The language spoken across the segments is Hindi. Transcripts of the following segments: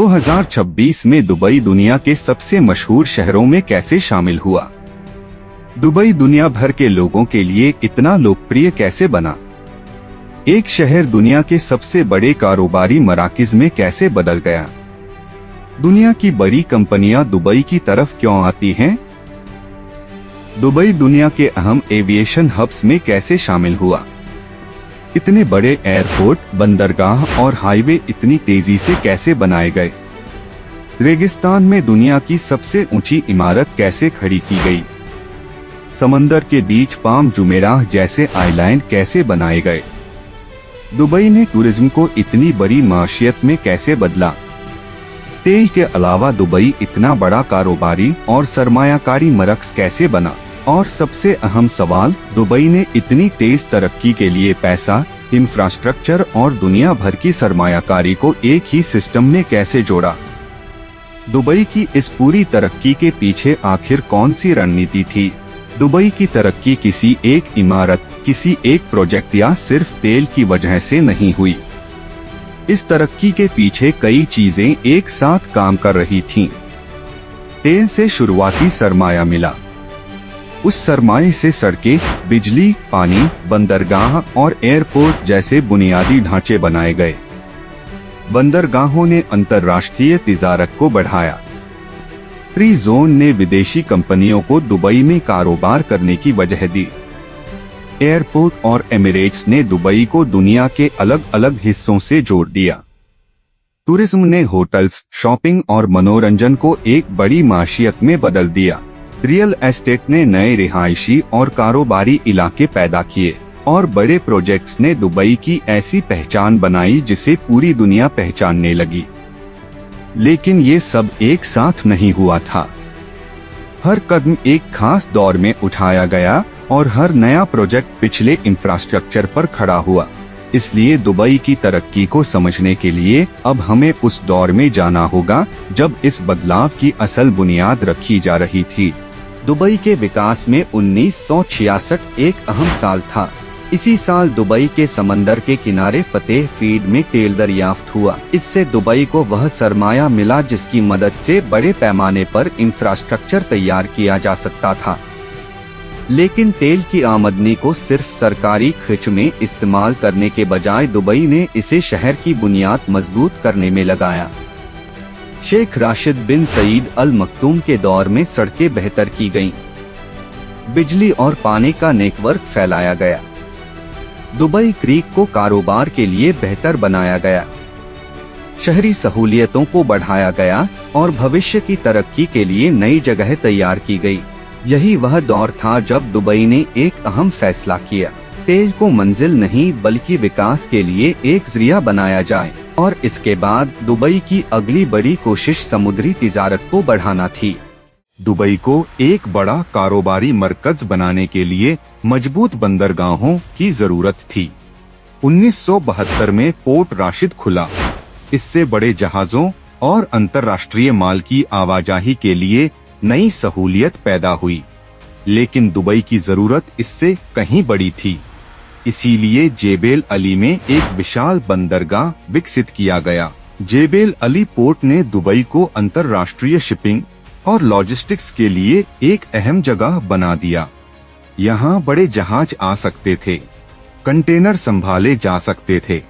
2026 में दुबई दुनिया के सबसे मशहूर शहरों में कैसे शामिल हुआ? दुबई दुनिया भर के लोगों के लिए इतना लोकप्रिय कैसे बना? एक शहर दुनिया के सबसे बड़े कारोबारी मराकिज में कैसे बदल गया? दुनिया की बड़ी कंपनियां दुबई की तरफ क्यों आती हैं? दुबई दुनिया के अहम एविएशन हब्स में कैसे शामिल हुआ? इतने बड़े एयरपोर्ट, बंदरगाह और हाईवे इतनी तेजी से कैसे बनाए गए? रेगिस्तान में दुनिया की सबसे ऊंची इमारत कैसे खड़ी की गई? समंदर के बीच पाम जुमेराह जैसे आइलैंड कैसे बनाए गए? दुबई ने टूरिज्म को इतनी बड़ी माशियत में कैसे बदला? तेल के अलावा दुबई इतना बड़ा कारोबारी और सरमायाकारी मरकज कैसे बना? और सबसे अहम सवाल, दुबई ने इतनी तेज तरक्की के लिए पैसा, इंफ्रास्ट्रक्चर और दुनिया भर की सरमायाकारी को एक ही सिस्टम में कैसे जोड़ा? दुबई की इस पूरी तरक्की के पीछे आखिर कौन सी रणनीति थी? दुबई की तरक्की किसी एक इमारत, किसी एक प्रोजेक्ट या सिर्फ तेल की वजह से नहीं हुई। इस तरक्की के पीछे कई चीजें एक साथ काम कर रही थीं। तेल से शुरुआती सरमाया मिला। उस सरमाए से सड़कें, बिजली, पानी, बंदरगाह और एयरपोर्ट जैसे बुनियादी ढांचे बनाए गए। बंदरगाहों ने अंतर्राष्ट्रीय तिजारत को बढ़ाया। फ्री जोन ने विदेशी कंपनियों को दुबई में कारोबार करने की वजह दी। एयरपोर्ट और एमिरेट्स ने दुबई को दुनिया के अलग अलग हिस्सों से जोड़ दिया। टूरिज्म ने होटल्स, शॉपिंग और मनोरंजन को एक बड़ी माशियत में बदल दिया। रियल एस्टेट ने नए रिहायशी और कारोबारी इलाके पैदा किए और बड़े प्रोजेक्ट्स ने दुबई की ऐसी पहचान बनाई जिसे पूरी दुनिया पहचानने लगी। लेकिन ये सब एक साथ नहीं हुआ था। हर कदम एक खास दौर में उठाया गया और हर नया प्रोजेक्ट पिछले इंफ्रास्ट्रक्चर पर खड़ा हुआ। इसलिए दुबई की तरक्की को समझने के लिए अब हमें उस दौर में जाना होगा जब इस बदलाव की असल बुनियाद रखी जा रही थी। दुबई के विकास में 1966 एक अहम साल था। इसी साल दुबई के समंदर के किनारे फतेह फील्ड में तेल दरियाफ्त हुआ। इससे दुबई को वह सरमाया मिला जिसकी मदद से बड़े पैमाने पर इंफ्रास्ट्रक्चर तैयार किया जा सकता था। लेकिन तेल की आमदनी को सिर्फ सरकारी खर्च में इस्तेमाल करने के बजाय दुबई ने इसे शहर की बुनियाद मजबूत करने में लगाया। शेख राशिद बिन सईद अल मखदूम के दौर में सड़कें बेहतर की गईं। बिजली और पानी का नेटवर्क फैलाया गया। दुबई क्रीक को कारोबार के लिए बेहतर बनाया गया। शहरी सहूलियतों को बढ़ाया गया और भविष्य की तरक्की के लिए नई जगह तैयार की गई। यही वह दौर था जब दुबई ने एक अहम फैसला किया। तेल को मंजिल नहीं बल्कि विकास के लिए एक जरिया बनाया जाए। और इसके बाद दुबई की अगली बड़ी कोशिश समुद्री तिजारत को बढ़ाना थी। दुबई को एक बड़ा कारोबारी मरकज बनाने के लिए मजबूत बंदरगाहों की जरूरत थी। 1972 में पोर्ट राशिद खुला। इससे बड़े जहाजों और अंतर्राष्ट्रीय माल की आवाजाही के लिए नई सहूलियत पैदा हुई। लेकिन दुबई की जरूरत इससे कहीं बड़ी थी। इसीलिए जेबेल अली में एक विशाल बंदरगाह विकसित किया गया। जेबेल अली पोर्ट ने दुबई को अंतर्राष्ट्रीय शिपिंग और लॉजिस्टिक्स के लिए एक अहम जगह बना दिया। यहाँ बड़े जहाज आ सकते थे, कंटेनर संभाले जा सकते थे,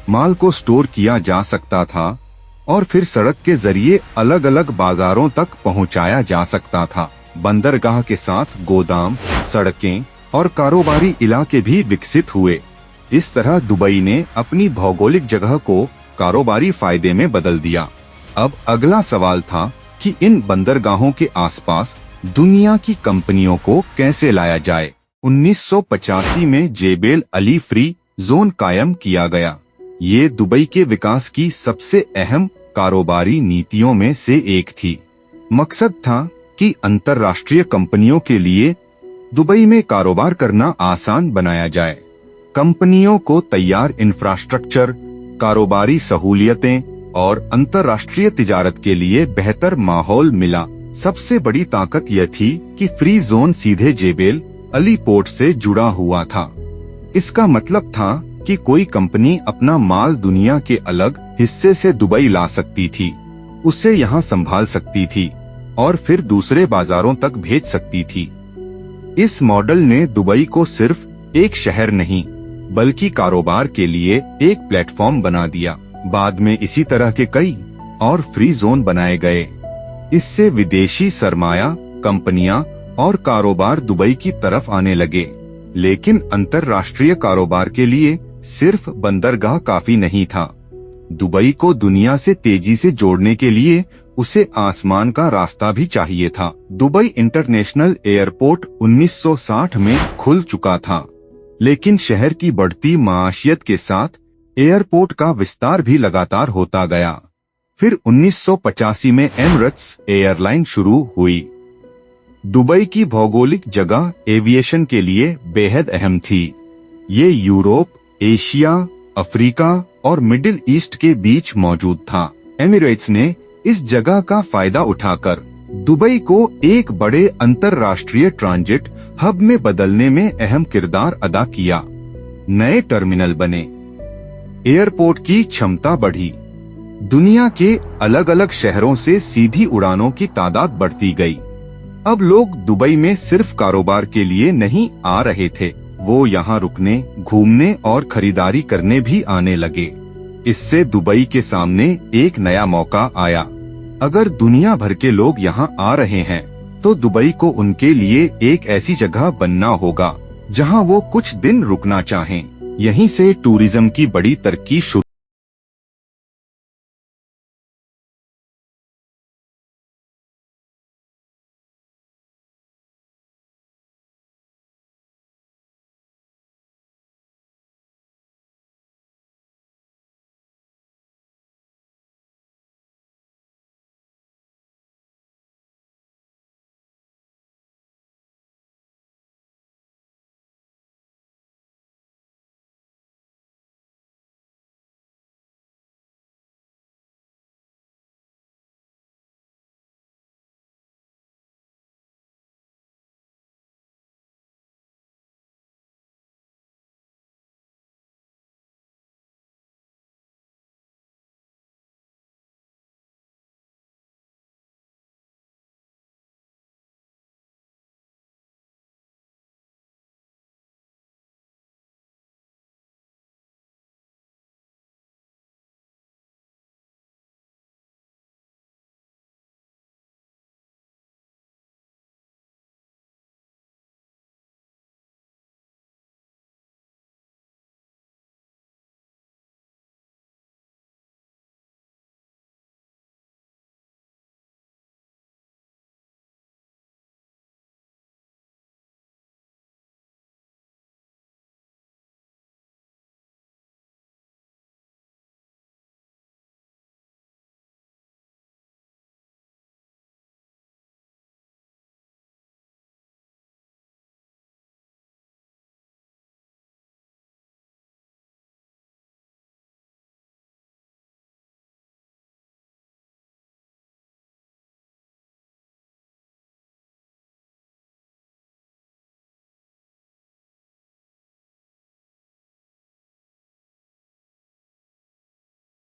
माल को स्टोर किया जा सकता था और फिर सड़क के जरिए अलग अलग बाजारों तक पहुँचाया जा सकता था। बंदरगाह के साथ गोदाम, सड़कें और कारोबारी इलाके भी विकसित हुए। इस तरह दुबई ने अपनी भौगोलिक जगह को कारोबारी फायदे में बदल दिया। अब अगला सवाल था कि इन बंदरगाहों के आसपास दुनिया की कंपनियों को कैसे लाया जाए। 1985 में जेबेल अली फ्री जोन कायम किया गया। ये दुबई के विकास की सबसे अहम कारोबारी नीतियों में से एक थी। मकसद था कि अंतर्राष्ट्रीय कंपनियों के लिए दुबई में कारोबार करना आसान बनाया जाए। कंपनियों को तैयार इंफ्रास्ट्रक्चर, कारोबारी सहूलियतें और अंतर्राष्ट्रीय तिजारत के लिए बेहतर माहौल मिला। सबसे बड़ी ताकत यह थी कि फ्री जोन सीधे जेबेल अली पोर्ट से जुड़ा हुआ था। इसका मतलब था कि कोई कंपनी अपना माल दुनिया के अलग हिस्से से दुबई ला सकती थी। उसे यहाँ संभाल सकती थी और फिर दूसरे बाजारों तक भेज सकती थी। इस मॉडल ने दुबई को सिर्फ एक शहर नहीं बल्कि कारोबार के लिए एक प्लेटफॉर्म बना दिया। बाद में इसी तरह के कई और फ्री जोन बनाए गए। इससे विदेशी सरमाया, कंपनियां और कारोबार दुबई की तरफ आने लगे। लेकिन अंतर्राष्ट्रीय कारोबार के लिए सिर्फ बंदरगाह काफी नहीं था। दुबई को दुनिया से तेजी से जोड़ने के लिए उसे आसमान का रास्ता भी चाहिए था। दुबई इंटरनेशनल एयरपोर्ट 1960 में खुल चुका था, लेकिन शहर की बढ़ती माशियत के साथ एयरपोर्ट का विस्तार भी लगातार होता गया। फिर 1985 में एमिरेट्स एयरलाइन शुरू हुई। दुबई की भौगोलिक जगह एविएशन के लिए बेहद अहम थी। ये यूरोप, एशिया, अफ्रीका और मिडिल ईस्ट के बीच मौजूद था। एमिरेट्स ने इस जगह का फायदा उठाकर दुबई को एक बड़े अंतर्राष्ट्रीय ट्रांजिट हब में बदलने में अहम किरदार अदा किया। नए टर्मिनल बने, एयरपोर्ट की क्षमता बढ़ी, दुनिया के अलग अलग शहरों से सीधी उड़ानों की तादाद बढ़ती गई। अब लोग दुबई में सिर्फ कारोबार के लिए नहीं आ रहे थे, वो यहाँ रुकने, घूमने और खरीदारी करने भी आने लगे। इससे दुबई के सामने एक नया मौका आया। अगर दुनिया भर के लोग यहाँ आ रहे हैं, तो दुबई को उनके लिए एक ऐसी जगह बनना होगा जहाँ वो कुछ दिन रुकना चाहें। यहीं से टूरिज्म की बड़ी तरक्की शुरू।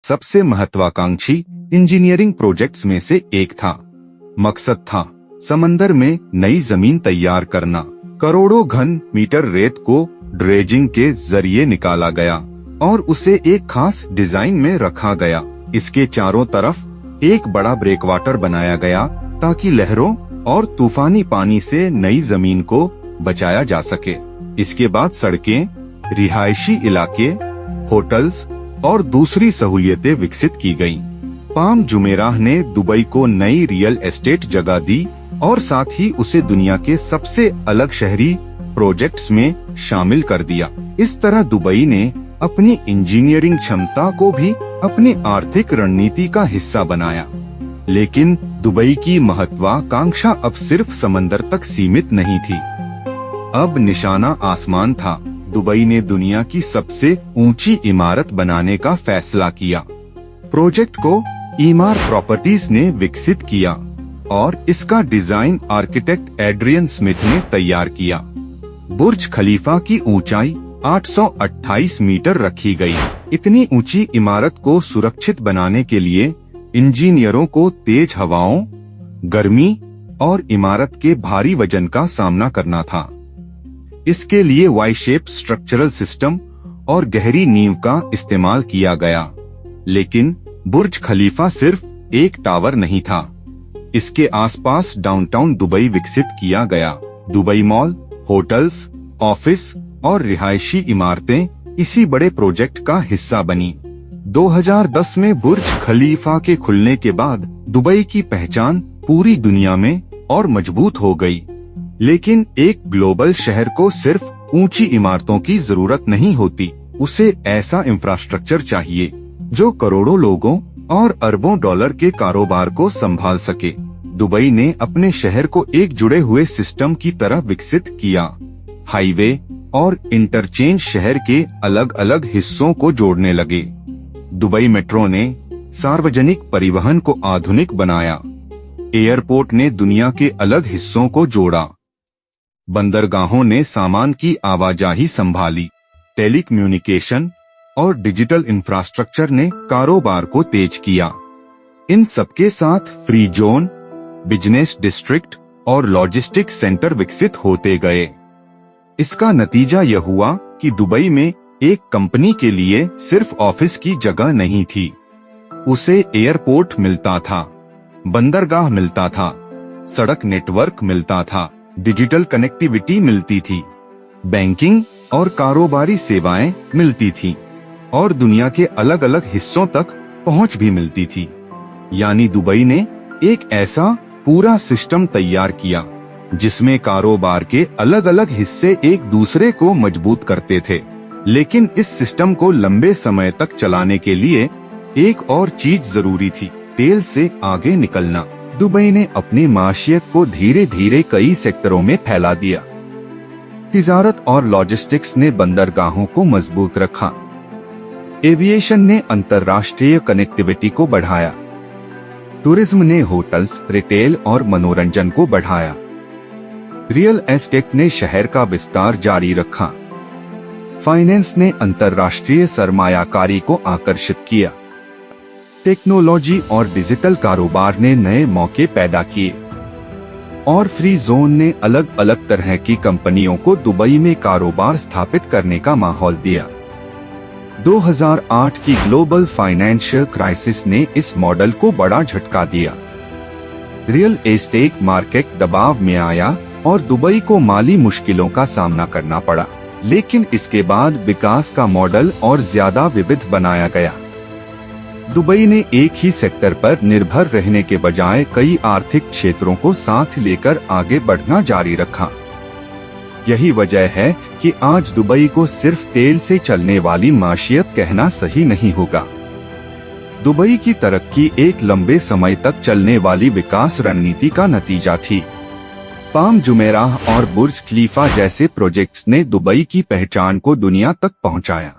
सबसे महत्वाकांक्षी इंजीनियरिंग प्रोजेक्ट्स में से एक था। मकसद था समंदर में नई जमीन तैयार करना। करोड़ों घन मीटर रेत को ड्रेजिंग के जरिए निकाला गया और उसे एक खास डिजाइन में रखा गया। इसके चारों तरफ एक बड़ा ब्रेकवाटर बनाया गया ताकि लहरों और तूफानी पानी से नई जमीन को बचाया जा सके। इसके बाद सड़कें, रिहायशी इलाके, होटल्स और दूसरी सहूलियतें विकसित की गईं। पाम जुमेराह ने दुबई को नई रियल एस्टेट जगह दी और साथ ही उसे दुनिया के सबसे अलग शहरी प्रोजेक्ट्स में शामिल कर दिया। इस तरह दुबई ने अपनी इंजीनियरिंग क्षमता को भी अपनी आर्थिक रणनीति का हिस्सा बनाया। लेकिन दुबई की महत्वाकांक्षा अब सिर्फ समंदर तक सीमित नहीं थी। अब निशाना आसमान था। दुबई ने दुनिया की सबसे ऊंची इमारत बनाने का फैसला किया। प्रोजेक्ट को ईमार प्रॉपर्टीज ने विकसित किया और इसका डिजाइन आर्किटेक्ट एड्रियन स्मिथ ने तैयार किया। बुर्ज खलीफा की ऊंचाई 828 मीटर रखी गई। इतनी ऊंची इमारत को सुरक्षित बनाने के लिए इंजीनियरों को तेज हवाओं, गर्मी और इमारत के भारी वजन का सामना करना था। इसके लिए वाई शेप स्ट्रक्चरल सिस्टम और गहरी नींव का इस्तेमाल किया गया। लेकिन बुर्ज खलीफा सिर्फ एक टावर नहीं था। इसके आसपास डाउनटाउन दुबई विकसित किया गया। दुबई मॉल, होटल्स, ऑफिस और रिहायशी इमारतें इसी बड़े प्रोजेक्ट का हिस्सा बनी। 2010 में बुर्ज खलीफा के खुलने के बाद दुबई की पहचान पूरी दुनिया में और मजबूत हो गई। लेकिन एक ग्लोबल शहर को सिर्फ ऊंची इमारतों की जरूरत नहीं होती, उसे ऐसा इंफ्रास्ट्रक्चर चाहिए जो करोड़ों लोगों और अरबों डॉलर के कारोबार को संभाल सके। दुबई ने अपने शहर को एक जुड़े हुए सिस्टम की तरह विकसित किया। हाईवे और इंटरचेंज शहर के अलग अलग हिस्सों को जोड़ने लगे। दुबई मेट्रो ने सार्वजनिक परिवहन को आधुनिक बनाया। एयरपोर्ट ने दुनिया के अलग हिस्सों को जोड़ा। बंदरगाहों ने सामान की आवाजाही संभाली। टेलीकम्युनिकेशन और डिजिटल इंफ्रास्ट्रक्चर ने कारोबार को तेज किया। इन सबके साथ फ्री जोन, बिजनेस डिस्ट्रिक्ट और लॉजिस्टिक्स सेंटर विकसित होते गए। इसका नतीजा यह हुआ कि दुबई में एक कंपनी के लिए सिर्फ ऑफिस की जगह नहीं थी, उसे एयरपोर्ट मिलता था, बंदरगाह मिलता था, सड़क नेटवर्क मिलता था, डिजिटल कनेक्टिविटी मिलती थी, बैंकिंग और कारोबारी सेवाएं मिलती थी और दुनिया के अलग अलग हिस्सों तक पहुंच भी मिलती थी। यानी दुबई ने एक ऐसा पूरा सिस्टम तैयार किया जिसमें कारोबार के अलग अलग हिस्से एक दूसरे को मजबूत करते थे। लेकिन इस सिस्टम को लंबे समय तक चलाने के लिए एक और चीज जरूरी थी, तेल से आगे निकलना। दुबई ने अपनी माशियत को धीरे धीरे कई सेक्टरों में फैला दिया। तिजारत और लॉजिस्टिक्स ने बंदरगाहों को मजबूत रखा। एविएशन ने अंतर्राष्ट्रीय कनेक्टिविटी को बढ़ाया। टूरिज्म ने होटल्स, रिटेल और मनोरंजन को बढ़ाया। रियल एस्टेट ने शहर का विस्तार जारी रखा। फाइनेंस ने अंतर्राष्ट्रीय सरमायाकारी को आकर्षित किया। टेक्नोलॉजी और डिजिटल कारोबार ने नए मौके पैदा किए और फ्री जोन ने अलग अलग तरह की कंपनियों को दुबई में कारोबार स्थापित करने का माहौल दिया। 2008 की ग्लोबल फाइनेंशियल क्राइसिस ने इस मॉडल को बड़ा झटका दिया। रियल एस्टेट मार्केट दबाव में आया और दुबई को माली मुश्किलों का सामना करना पड़ा। लेकिन इसके बाद विकास का मॉडल और ज्यादा विविध बनाया गया। दुबई ने एक ही सेक्टर पर निर्भर रहने के बजाय कई आर्थिक क्षेत्रों को साथ लेकर आगे बढ़ना जारी रखा। यही वजह है कि आज दुबई को सिर्फ तेल से चलने वाली माशियत कहना सही नहीं होगा। दुबई की तरक्की एक लंबे समय तक चलने वाली विकास रणनीति का नतीजा थी। पाम जुमेराह और बुर्ज खलीफा जैसे प्रोजेक्ट्स ने दुबई की पहचान को दुनिया तक पहुंचाया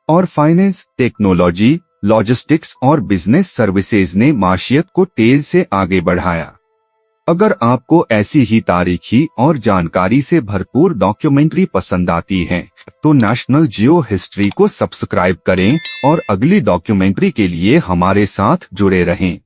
और फाइनेंस, टेक्नोलॉजी, लॉजिस्टिक्स और बिजनेस सर्विसेज ने माशियत को तेल से आगे बढ़ाया। अगर आपको ऐसी ही तारीखी और जानकारी से भरपूर डॉक्यूमेंट्री पसंद आती है तो नेशनल जियो हिस्ट्री को सब्सक्राइब करें और अगली डॉक्यूमेंट्री के लिए हमारे साथ जुड़े रहें।